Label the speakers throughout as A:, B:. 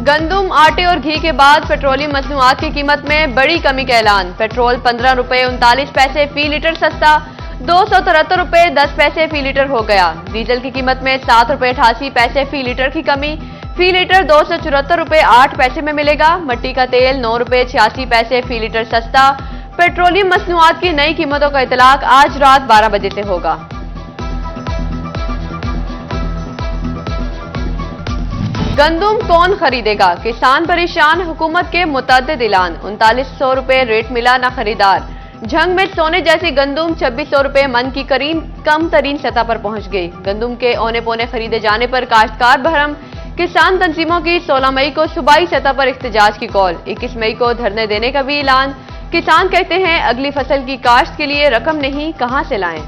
A: गंदुम, आटे और घी के बाद पेट्रोलियम मसनूआत की कीमत में बड़ी कमी का ऐलान। पेट्रोल 15 रुपए 39 पैसे फी लीटर सस्ता 273 रुपए 10 पैसे फी लीटर हो गया। डीजल की कीमत में 7 रुपए 88 पैसे फी लीटर की कमी, फी लीटर 274 रुपए 8 पैसे में मिलेगा। मट्टी का तेल 9 रुपए 86 पैसे फी लीटर सस्ता। पेट्रोलियम मसनूआत की नई कीमतों का इतलाक आज रात 12 बजे से होगा। गंदुम कौन खरीदेगा, किसान परेशान, हुकूमत के मुतअद्दिद ऐलान। 3900 रुपए रेट मिला न खरीदार। झंग में सोने जैसी गंदुम 2600 रुपए मन की कम तरीन सतह पर पहुंच गई। गंदुम के औने पौने खरीदे जाने पर काश्तकार बहरम। किसान तंजीमों की 16 मई को सूबाई सतह पर इख्तिजाज की कॉल, 21 मई को धरने देने का भी ऐलान। किसान कहते हैं अगली फसल की काश्त के लिए रकम नहीं, कहां से लाएं।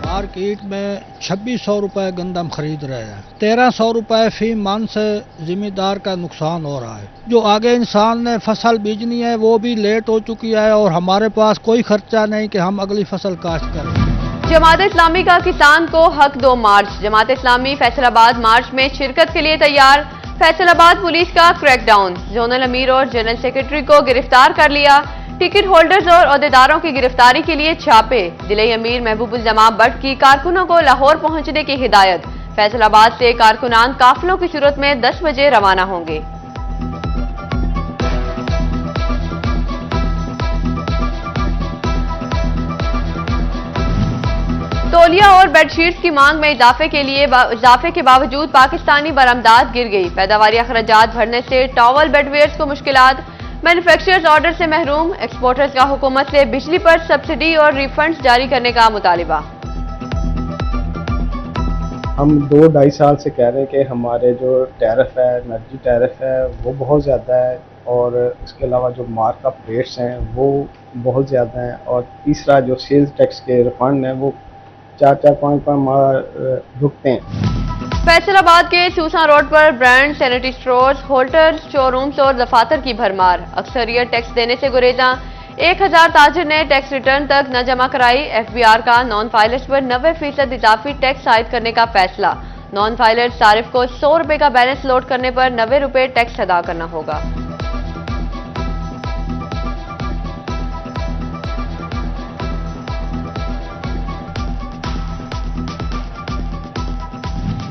B: मार्केट में 2600 रुपए गंदम खरीद रहे हैं। 1300 रुपए फी मन से जिम्मेदार का नुकसान हो रहा है। जो आगे इंसान ने फसल बीजनी है वो भी लेट हो चुकी है और हमारे पास कोई खर्चा नहीं कि हम अगली फसल काश्त करें।
A: जमात इस्लामी का किसान को हक दो मार्च। जमात इस्लामी फैसलाबाद मार्च में शिरकत के लिए तैयार। फैसलाबाद पुलिस का क्रैकडाउन, जोनल अमीर और जनरल सेक्रेटरी को गिरफ्तार कर लिया। टिकट होल्डर्स और अहदेदारों की गिरफ्तारी के लिए छापे। जिले अमीर महबूबुल जमां भट्ट की कारकुनों को लाहौर पहुंचने की हिदायत। फैसलाबाद से कारकुनान काफिलों की सूरत में 10 बजे रवाना होंगे। तौलिया और बेडशीट्स की मांग में इजाफे के बावजूद पाकिस्तानी बरामदात गिर गई। पैदावारी अखराजात भरने से टॉवल बेडवेयर्स को मुश्किलात। मैन्युफैक्चरर्स ऑर्डर से महरूम। एक्सपोर्टर्स का हुकूमत से बिजली पर सब्सिडी और रिफंड्स जारी करने का मुतालिबा।
C: हम 2-2.5 साल से कह रहे हैं कि हमारे जो टैरिफ है, एनर्जी टैरिफ है, वो बहुत ज़्यादा है और इसके अलावा जो मार्कअप रेट्स हैं वो बहुत ज़्यादा हैं और तीसरा जो सेल्स टैक्स के रिफंड हैं वो 4-4-5 रुकते हैं।
A: फैसलाबाद के सूसा रोड पर ब्रांड सैनिटरी स्टोर्स, होल्टर्स, शोरूम्स और दफातर की भरमार। अक्सरियत टैक्स देने से गुरेजा। 1000 ताजिर ने टैक्स रिटर्न तक न जमा कराई। एफबीआर का नॉन फाइलर्स पर 90% इजाफी टैक्स आयद करने का फैसला। नॉन फाइलर्स सारिफ को 100 रुपए का बैलेंस लोड करने पर 90 रुपए टैक्स अदा करना होगा।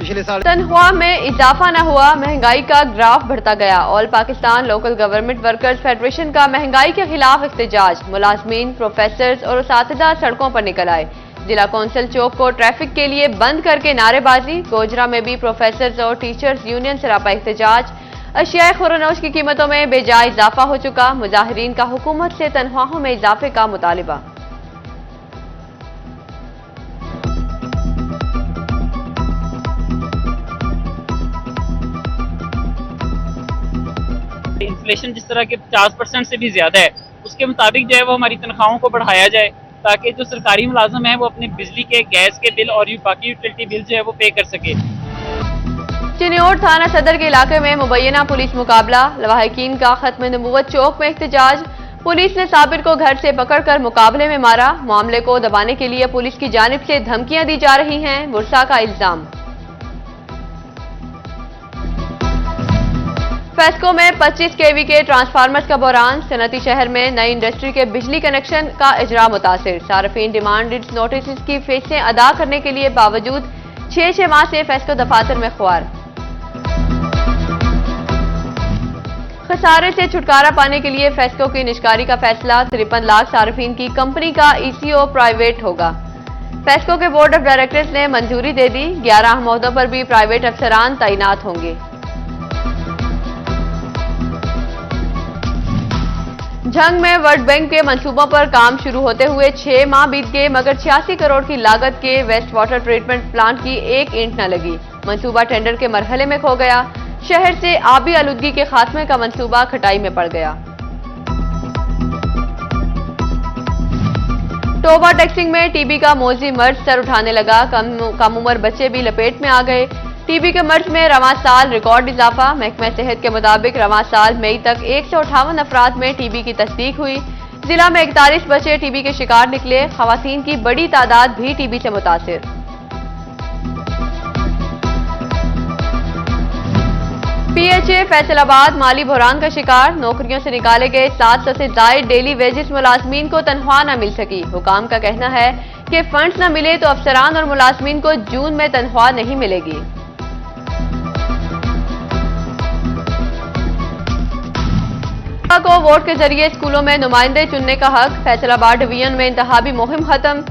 D: पिछले साल
A: तनख्वाह में इजाफा न हुआ, महंगाई का ग्राफ बढ़ता गया। All Pakistan local government workers federation का महंगाई के खिलाफ एहतजाज। मुलाजमीन, प्रोफेसर्स और उसातिदा सड़कों पर निकल आए। जिला कौंसिल चौक को ट्रैफिक के लिए बंद करके नारेबाजी। गोजरा में भी प्रोफेसर्स और टीचर्स यूनियन सरापा एहतजाज। अशियाए खुरनोश की कीमतों में बेजा इजाफा हो चुका। मुजाहिरीन का हुकूमत से तनख्वाहों में इजाफे का मुतालिबा।
E: इन्फ्लेशन जिस तरह के 50% से भी ज्यादा है, उसके मुताबिक जो है वो हमारी तनख्वाहों को बढ़ाया जाए ताकि जो सरकारी मुलाजम है वो अपने बिजली के, गैस के बिल और बाकी यूटिलिटी बिल जो है वो पे कर सके।
A: चिन्योर थाना सदर के इलाके में मुबैना पुलिस मुकाबला। लवाहिकीन का खत्म नबूवत चौक में एहतजाज। पुलिस ने साबिर को घर से पकड़कर मुकाबले में मारा। मामले को दबाने के लिए पुलिस की जानिब से धमकियां दी जा रही हैं, वर्षा का इल्जाम। फेस्को में 25 केवी के ट्रांसफार्मर्स का बहरान। सनती शहर में नई इंडस्ट्री के बिजली कनेक्शन का इजरा मुतासिर। सार्फिन डिमांड नोटिस की फीसें अदा करने के लिए बावजूद 6 माह से फेस्को दफातर में खुआर। खसारे से छुटकारा पाने के लिए फेस्को की निष्कारी का फैसला। 53 लाख सार्फिन की कंपनी का ईसीओ प्राइवेट होगा। फेस्को के बोर्ड ऑफ डायरेक्टर्स ने मंजूरी दे दी। 11 अहमदों पर भी प्राइवेट अफसरान तैनात होंगे। झंग में वर्ल्ड बैंक के मंसूबों पर काम शुरू होते हुए 6 माह बीत गए, मगर 86 करोड़ की लागत के वेस्ट वाटर ट्रीटमेंट प्लांट की एक ईंट न लगी। मंसूबा टेंडर के मरहले में खो गया। शहर से आबी आलूदगी के खात्मे का मंसूबा खटाई में पड़ गया। टोबा टैक्सिंग में टीबी का मौजी मर्ज सर उठाने लगा। कम उम्र बच्चे भी लपेट में आ गए। टीबी के मर्ज में रवां साल रिकॉर्ड इजाफा। महकमा सेहत के मुताबिक रवां साल मई तक 158 अफराद में टीबी की तस्दीक हुई। जिला में 41 बच्चे टीबी के शिकार निकले, खवातीन की बड़ी तादाद भी टीबी से मुतासिर। पीएचए फैसलाबाद माली बहरान का शिकार, नौकरियों से निकाले गए 700 से जायद डेली वेजेस मुलाजमीन को तनख्वाह न मिल सकी। हुकाम का कहना है कि फंड्स न मिले तो अफसरान और मुलाजमीन को जून में तनख्वाह नहीं मिलेगी। को वोट के जरिए स्कूलों में नुमाइंदे चुनने का हक, फैसलाबाद डिवीजन में इंतखाबी मुहिम खत्म,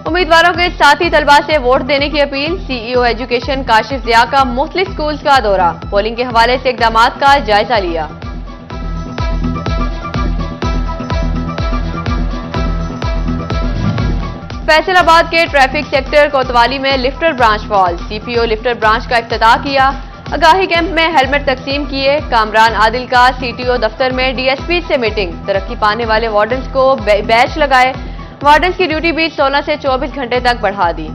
A: उम्मीदवारों के साथी तलबा से वोट देने की अपील। सीईओ एजुकेशन काशिफ जिया का मुख्तलिफ स्कूल्स का दौरा, पोलिंग के हवाले से इकदामात का जायजा लिया। फैसलाबाद के ट्रैफिक सेक्टर कोतवाली में lifter branch fall, CPO lifter branch का इफ्तिताह किया। आगाही कैंप में हेलमेट तकसीम किए। कामरान आदिल का सीटीओ दफ्तर में डीएसपी से मीटिंग, तरक्की पाने वाले वार्डन्स को बैच लगाए। वार्डन्स की ड्यूटी भी 16 से 24 घंटे तक बढ़ा दी।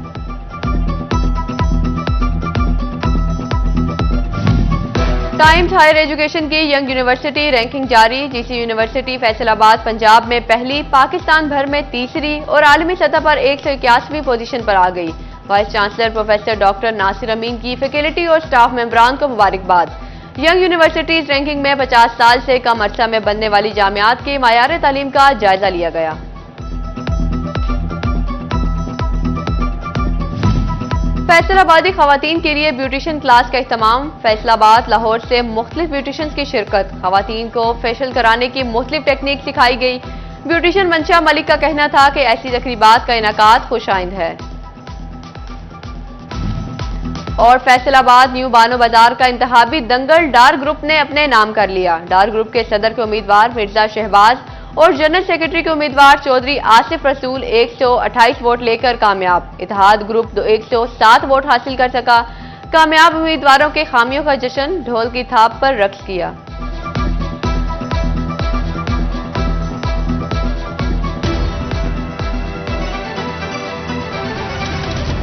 A: टाइम्स हायर एजुकेशन की यंग यूनिवर्सिटी रैंकिंग जारी, जीसी यूनिवर्सिटी फैसलाबाद पंजाब में पहली, पाकिस्तान भर में तीसरी और आलमी सतह पर 181वीं पोजीशन पर आ गई। Vice chancellor professor doctor Nasir Amin की फैकल्टी और स्टाफ मेंबरान को मुबारकबाद। यंग यूनिवर्सिटीज रैंकिंग में 50 साल से कम अरसा में बनने वाली जामियात के मायार तालीम का जायजा लिया गया। फैसलाबादी खवातीन के लिए ब्यूटिशियन क्लास का इख्तिताम, फैसलाबाद लाहौर से मुख्तलिफ ब्यूटिशियंस की शिरकत, खवातीन को फेशियल कराने की मुख्तलिफ टेक्निक सिखाई गई। ब्यूटिशियन मंशा मलिक का कहना था कि ऐसी तकरीबात का इनाकात खुशाइंद है। और फैसलाबाद न्यू बानो बाजार का इंतखाबी दंगल डार ग्रुप ने अपने नाम कर लिया। डार ग्रुप के सदर के उम्मीदवार मिर्जा शहबाज और जनरल सेक्रेटरी के उम्मीदवार चौधरी आसिफ रसूल 128 वोट लेकर कामयाब। इत्तेहाद ग्रुप 107 वोट हासिल कर सका। कामयाब उम्मीदवारों के खामियों का जश्न, ढोल की थाप पर रक्स किया।